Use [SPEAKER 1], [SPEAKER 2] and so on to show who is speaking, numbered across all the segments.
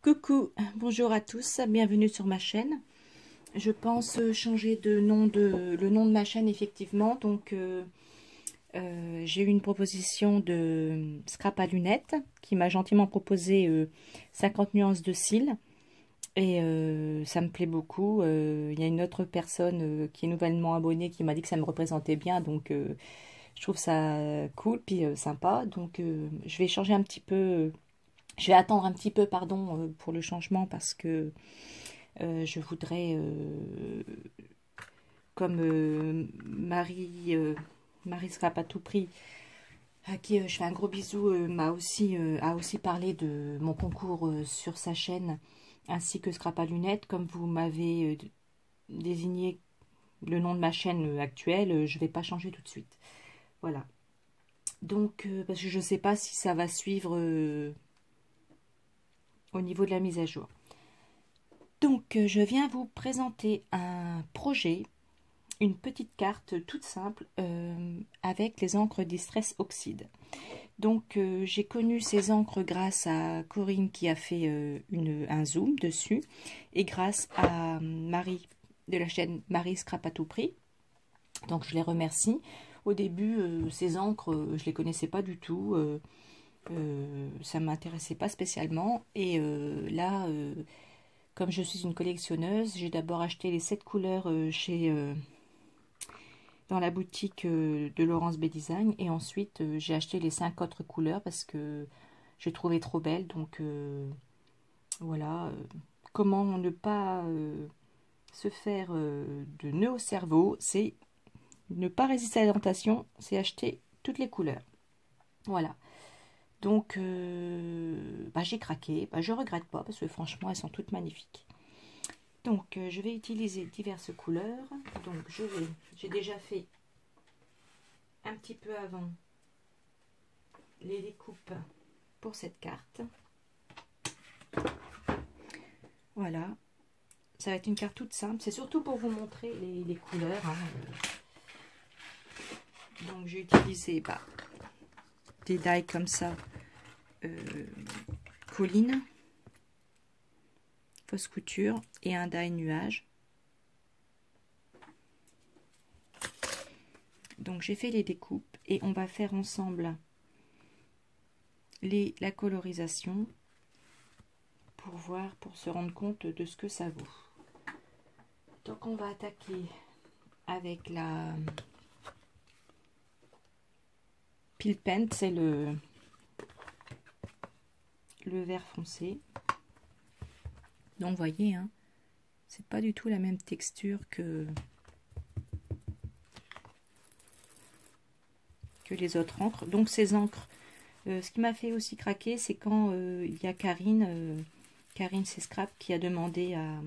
[SPEAKER 1] Coucou, bonjour à tous, bienvenue sur ma chaîne. Je pense changer le nom de ma chaîne effectivement. Donc j'ai eu une proposition de Scrap à lunettes qui m'a gentiment proposé 50 nuances de cils. Et ça me plaît beaucoup. Il y a une autre personne qui est nouvellement abonnée qui m'a dit que ça me représentait bien. Donc je trouve ça cool, puis sympa. Donc je vais changer un petit peu. Je vais attendre un petit peu, pardon, pour le changement parce que je voudrais, comme Marie Scrap à tout prix, à qui je fais un gros bisou, a aussi parlé de mon concours sur sa chaîne, ainsi que Scrap à lunettes. Comme vous m'avez désigné le nom de ma chaîne actuelle, je ne vais pas changer tout de suite. Voilà. Donc, parce que je ne sais pas si ça va suivre au niveau de la mise à jour. Donc, je viens vous présenter un projet, une petite carte toute simple avec les encres Distress Oxide. Donc, j'ai connu ces encres grâce à Corinne qui a fait un zoom dessus et grâce à Marie de la chaîne Marie Scrap à tout prix. Donc, je les remercie. Au début, ces encres, je ne les connaissais pas du tout. Ça ne m'intéressait pas spécialement. Et là, comme je suis une collectionneuse, j'ai d'abord acheté les 7 couleurs dans la boutique de Laurence B Design. Et ensuite, j'ai acheté les 5 autres couleurs parce que j'ai trouvé trop belles. Donc voilà, comment ne pas se faire de nœud au cerveau, c'est ne pas résister à la tentation, c'est acheter toutes les couleurs. Voilà. Donc, j'ai craqué. Je regrette pas parce que franchement, elles sont toutes magnifiques. Donc, je vais utiliser diverses couleurs. Donc, j'ai déjà fait un petit peu avant les découpes pour cette carte. Voilà. Ça va être une carte toute simple. C'est surtout pour vous montrer les couleurs. Donc, j'ai utilisé des die comme ça. Colline, fausse couture et un die nuage. Donc j'ai fait les découpes et on va faire ensemble la colorisation pour se rendre compte de ce que ça vaut. Donc on va attaquer avec la Peel Paint, c'est le vert foncé. Donc vous voyez, hein, c'est pas du tout la même texture que les autres encres. Donc ces encres, ce qui m'a fait aussi craquer, c'est quand il y a Karine c'est Scrap qui a demandé à...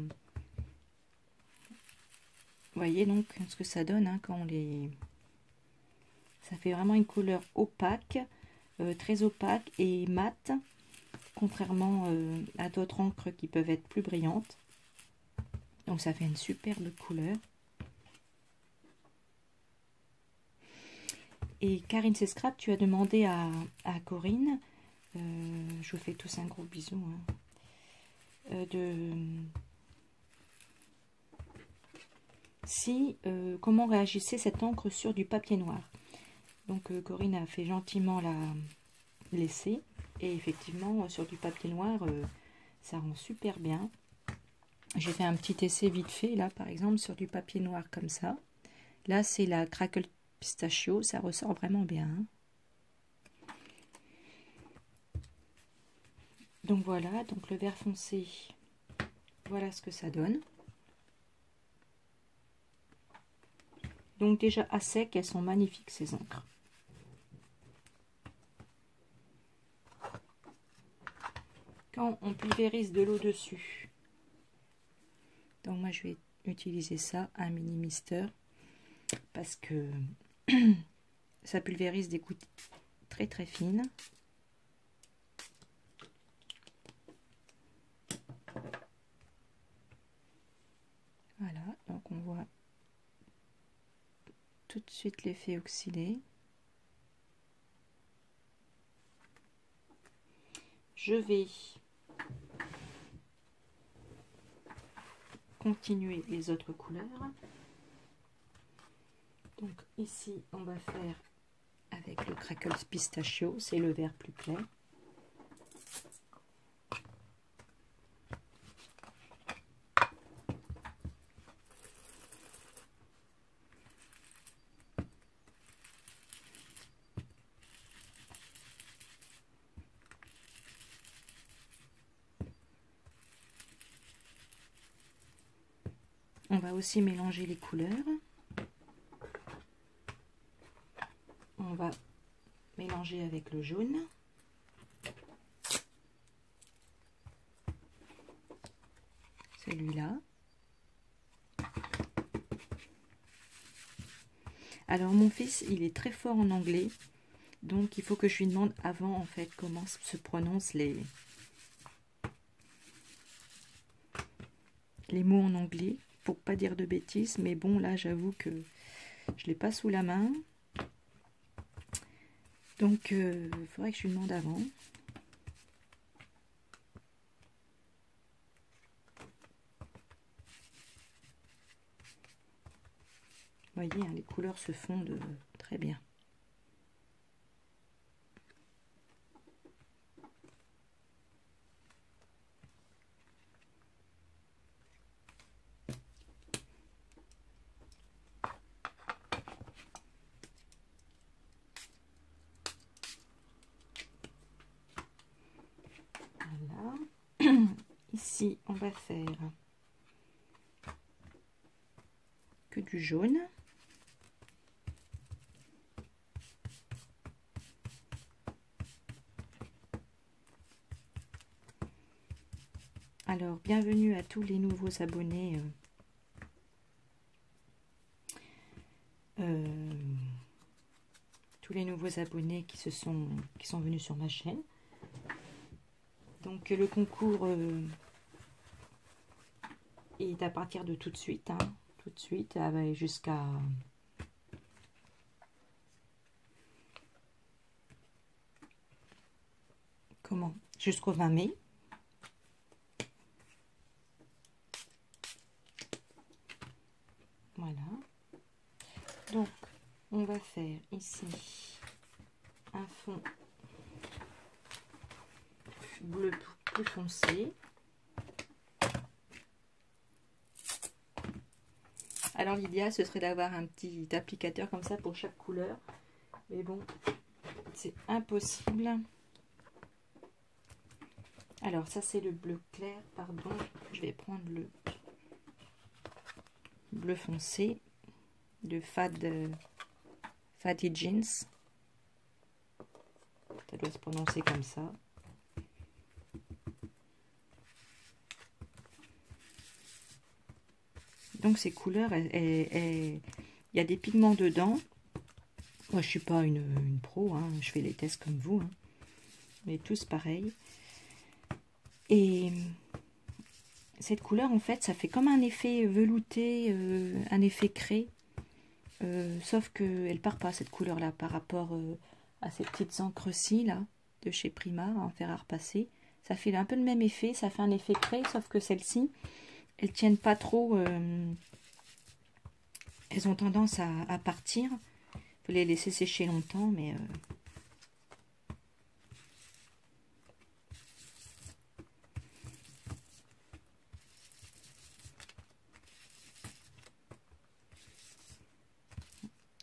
[SPEAKER 1] Vous voyez donc ce que ça donne quand on les... Ça fait vraiment une couleur opaque, très opaque et mate, contrairement à d'autres encres qui peuvent être plus brillantes. Donc ça fait une superbe couleur. Et Karine c'est Scrap, tu as demandé à Corinne, je vous fais tous un gros bisou, comment réagissait cette encre sur du papier noir. Donc Corinne a fait gentiment la laisser. Et effectivement, sur du papier noir, ça rend super bien. J'ai fait un petit essai vite fait, là, par exemple, sur du papier noir comme ça. Là, c'est la Crackle Pistachio. Ça ressort vraiment bien. Donc voilà, donc le vert foncé, voilà ce que ça donne. Donc déjà à sec, elles sont magnifiques ces encres. Quand on pulvérise de l'eau dessus, donc moi je vais utiliser ça, un mini mister, parce que ça pulvérise des gouttes très très fines. Voilà, donc on voit tout de suite l'effet oxydé. Je vais continuer les autres couleurs. Donc ici, on va faire avec le Crackles Pistachio, c'est le vert plus clair. On va aussi mélanger les couleurs. On va mélanger avec le jaune. Celui-là. Alors mon fils, il est très fort en anglais. Donc il faut que je lui demande avant en fait comment se prononcent les mots en anglais. Pour pas dire de bêtises. Mais bon là j'avoue que je l'ai pas sous la main. Donc il faudrait que je lui demande avant. Vous voyez, hein, les couleurs se fondent très bien. Voilà. Ici, on va faire que du jaune. Alors, bienvenue à tous les nouveaux abonnés. Tous les nouveaux abonnés qui sont venus sur ma chaîne. Donc, le concours est à partir de tout de suite. Hein, tout de suite, jusqu'à... Comment? Jusqu'au 20 mai. Voilà. Donc, on va faire ici un fond bleu plus foncé. Alors, l'idéal, ce serait d'avoir un petit applicateur comme ça pour chaque couleur. Mais bon, c'est impossible. Alors, ça, c'est le bleu clair, pardon. Je vais prendre le bleu foncé de Fatty Jeans. Ça doit se prononcer comme ça. Donc ces couleurs, il y a des pigments dedans. Moi, je suis pas une pro, hein. Je fais les tests comme vous. Hein. Mais tous pareil. Et cette couleur, en fait, ça fait comme un effet velouté, un effet craie. Sauf qu'elle part pas, cette couleur-là, par rapport à ces petites encres-ci, là, de chez Prima, en fer à repasser. Ça fait un peu le même effet, ça fait un effet craie, sauf que celles-ci, elles tiennent pas trop, elles ont tendance à partir. Il faut les laisser sécher longtemps, mais...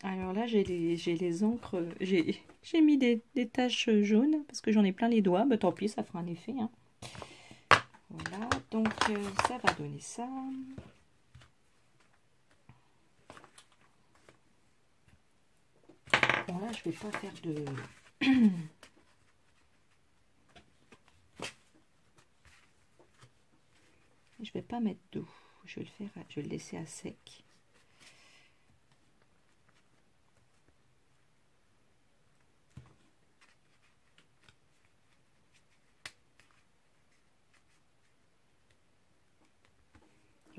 [SPEAKER 1] Alors là, j'ai les encres, j'ai mis des taches jaunes, parce que j'en ai plein les doigts, bah, tant pis, ça fera un effet. Hein. Voilà, donc ça va donner ça. Bon là, je vais pas faire de... Je vais pas mettre d'eau. Je vais le laisser à sec.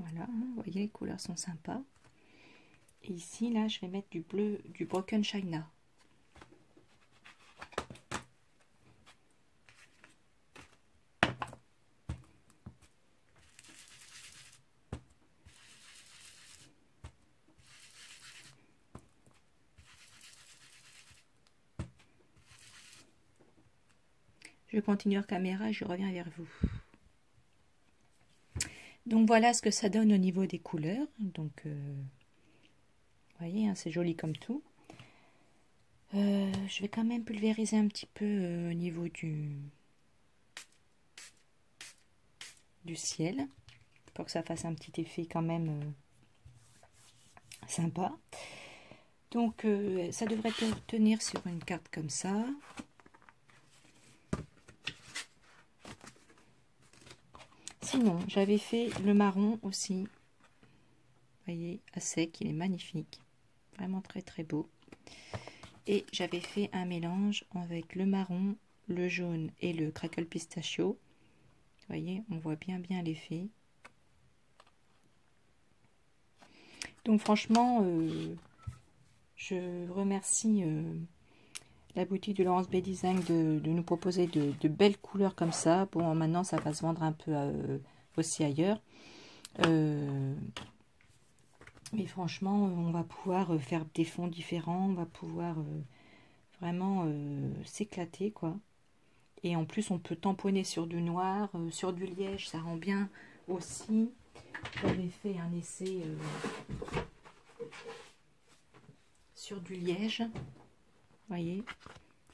[SPEAKER 1] Voilà, hein, vous voyez, les couleurs sont sympas. Et ici, là, je vais mettre du bleu, du Broken China. Je continue en caméra et je reviens vers vous. Donc voilà ce que ça donne au niveau des couleurs. Donc, vous voyez, hein, c'est joli comme tout. Je vais quand même pulvériser un petit peu au niveau du ciel pour que ça fasse un petit effet quand même sympa. Donc ça devrait tenir sur une carte comme ça. Sinon, j'avais fait le marron aussi. Vous voyez, à sec, il est magnifique. Vraiment très très beau. Et j'avais fait un mélange avec le marron, le jaune et le crackle pistachio. Vous voyez, on voit bien l'effet. Donc franchement, je remercie la boutique de Laurence Bay Design de nous proposer de belles couleurs comme ça. Bon, maintenant ça va se vendre un peu aussi ailleurs. Mais franchement, on va pouvoir faire des fonds différents. On va pouvoir vraiment s'éclater, quoi. Et en plus, on peut tamponner sur du noir, sur du liège, ça rend bien aussi. J'avais fait un essai sur du liège. Vous voyez,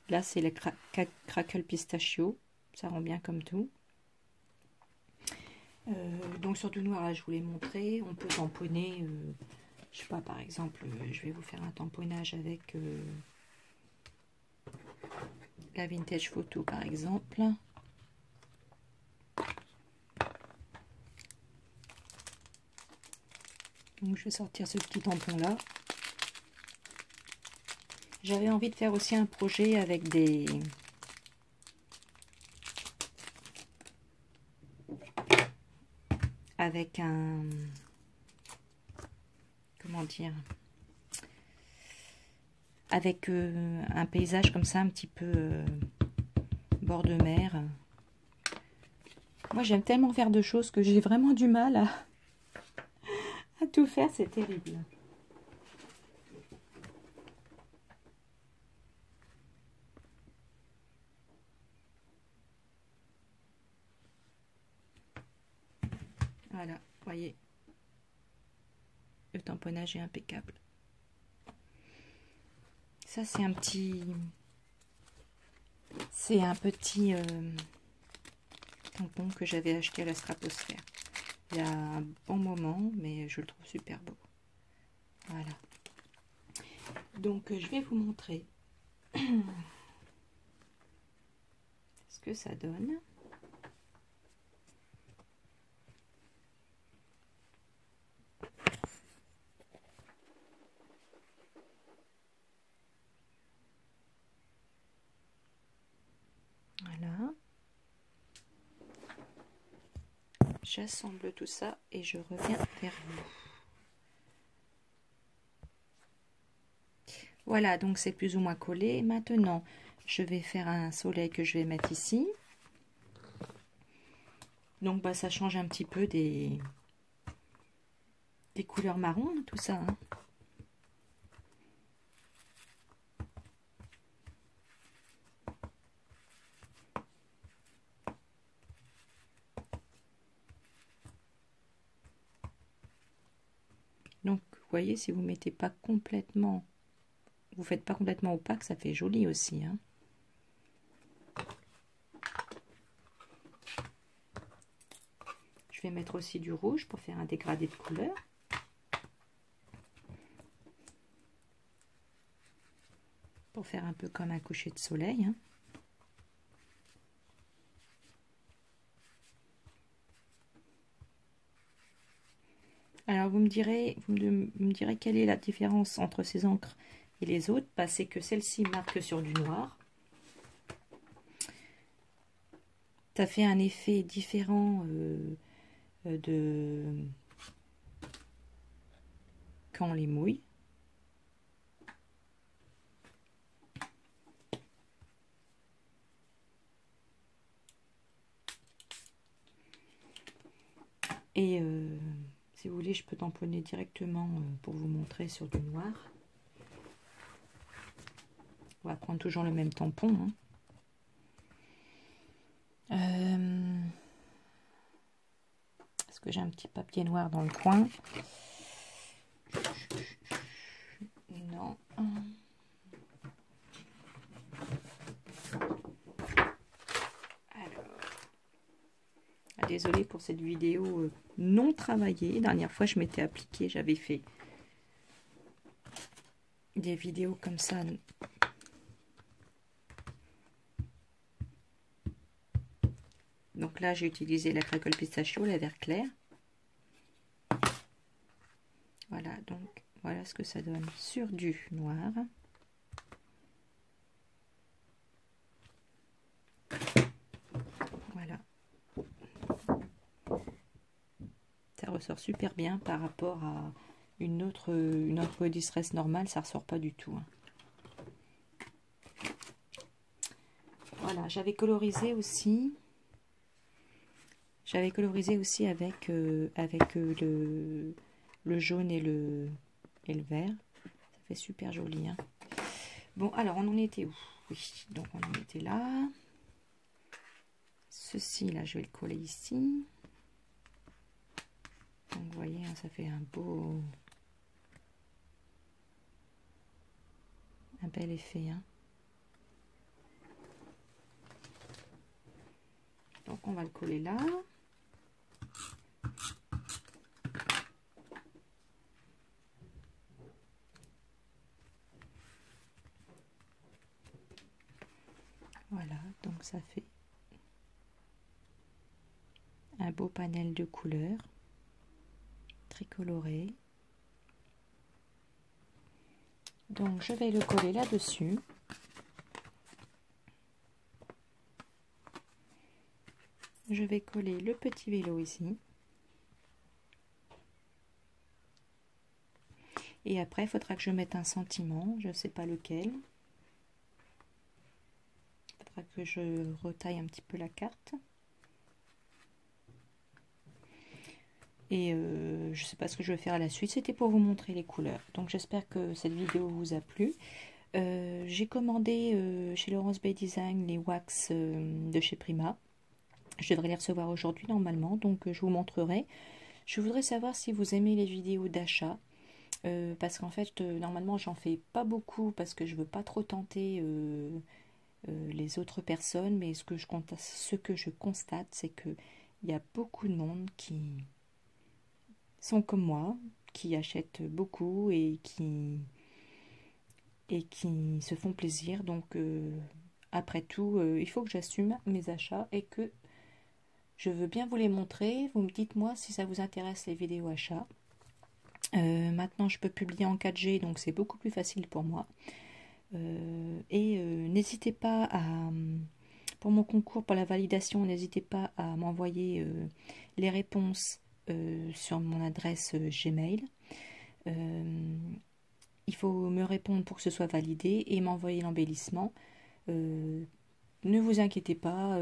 [SPEAKER 1] là c'est le crackle pistachio, ça rend bien comme tout. Donc sur du noir, là je vous l'ai montré, on peut tamponner, je sais pas, par exemple, je vais vous faire un tamponnage avec la vintage photo par exemple. Donc je vais sortir ce petit tampon là. J'avais envie de faire aussi un projet avec un, comment dire, avec un paysage comme ça un petit peu bord de mer. Moi j'aime tellement faire de choses que j'ai vraiment du mal à tout faire, c'est terrible. Voilà, voyez, le tamponnage est impeccable. Ça c'est un petit tampon que j'avais acheté à la Straposphère il y a un bon moment, mais je le trouve super beau. Voilà. Donc je vais vous montrer ce que ça donne. Voilà. J'assemble tout ça et je reviens vers vous. Voilà, donc c'est plus ou moins collé. Maintenant, je vais faire un soleil que je vais mettre ici. Donc, bah, ça change un petit peu des couleurs marron, tout ça. Hein. Donc, vous voyez, si vous mettez pas complètement, vous faites pas complètement opaque, ça fait joli aussi. Hein. Je vais mettre aussi du rouge pour faire un dégradé de couleur. Pour faire un peu comme un coucher de soleil. Hein. Alors vous me direz quelle est la différence entre ces encres et les autres. Bah, c'est que celle-ci marque sur du noir. Ça fait un effet différent de quand on les mouille. Et si vous voulez, je peux tamponner directement pour vous montrer sur du noir. On va prendre toujours le même tampon. Hein. que j'ai un petit papier noir dans le coin. Non. Alors, désolée pour cette vidéo non travaillée. La dernière fois, je m'étais appliquée, j'avais fait des vidéos comme ça. Donc là, j'ai utilisé la craquelle pistachio, la vert clair. Voilà, donc voilà ce que ça donne sur du noir. Voilà. Ça ressort super bien par rapport à une autre distress normale, ça ressort pas du tout. Voilà, j'avais colorisé aussi. J'avais colorisé aussi avec, le jaune et le vert. Ça fait super joli. Hein. Bon, alors on en était où? Oui, donc on en était là. Ceci, là, je vais le coller ici. Donc, vous voyez, hein, ça fait un bel effet. Hein. Donc, on va le coller là. Voilà, donc ça fait un beau panel de couleurs tricoloré. Donc je vais le coller là-dessus. Je vais coller le petit vélo ici. Et après, il faudra que je mette un sentiment, je ne sais pas lequel. Il faudra que je retaille un petit peu la carte. Et je ne sais pas ce que je vais faire à la suite. C'était pour vous montrer les couleurs. Donc j'espère que cette vidéo vous a plu. J'ai commandé chez Laurence Bay Design les wax de chez Prima. Je devrais les recevoir aujourd'hui normalement. Donc je vous montrerai. Je voudrais savoir si vous aimez les vidéos d'achat. Parce qu'en fait, normalement, j'en fais pas beaucoup parce que je veux pas trop tenter les autres personnes. Mais ce que je constate, c'est que il y a beaucoup de monde qui sont comme moi, qui achètent beaucoup et qui se font plaisir. Donc, après tout, il faut que j'assume mes achats et que je veux bien vous les montrer. Vous me dites moi si ça vous intéresse les vidéos achats. Maintenant, je peux publier en 4G, donc c'est beaucoup plus facile pour moi. N'hésitez pas pour mon concours, pour la validation, n'hésitez pas à m'envoyer les réponses sur mon adresse Gmail. Il faut me répondre pour que ce soit validé et m'envoyer l'embellissement. Ne vous inquiétez pas,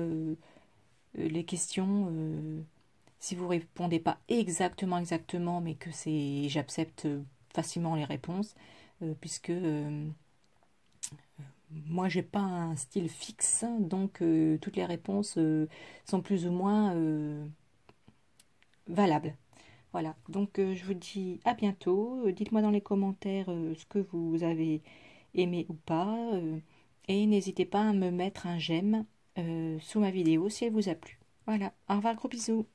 [SPEAKER 1] les questions... si vous répondez pas exactement, mais que j'accepte facilement les réponses, puisque moi j'ai pas un style fixe, donc toutes les réponses sont plus ou moins valables. Voilà, donc je vous dis à bientôt. Dites-moi dans les commentaires ce que vous avez aimé ou pas, et n'hésitez pas à me mettre un j'aime sous ma vidéo si elle vous a plu. Voilà, au revoir, gros bisous.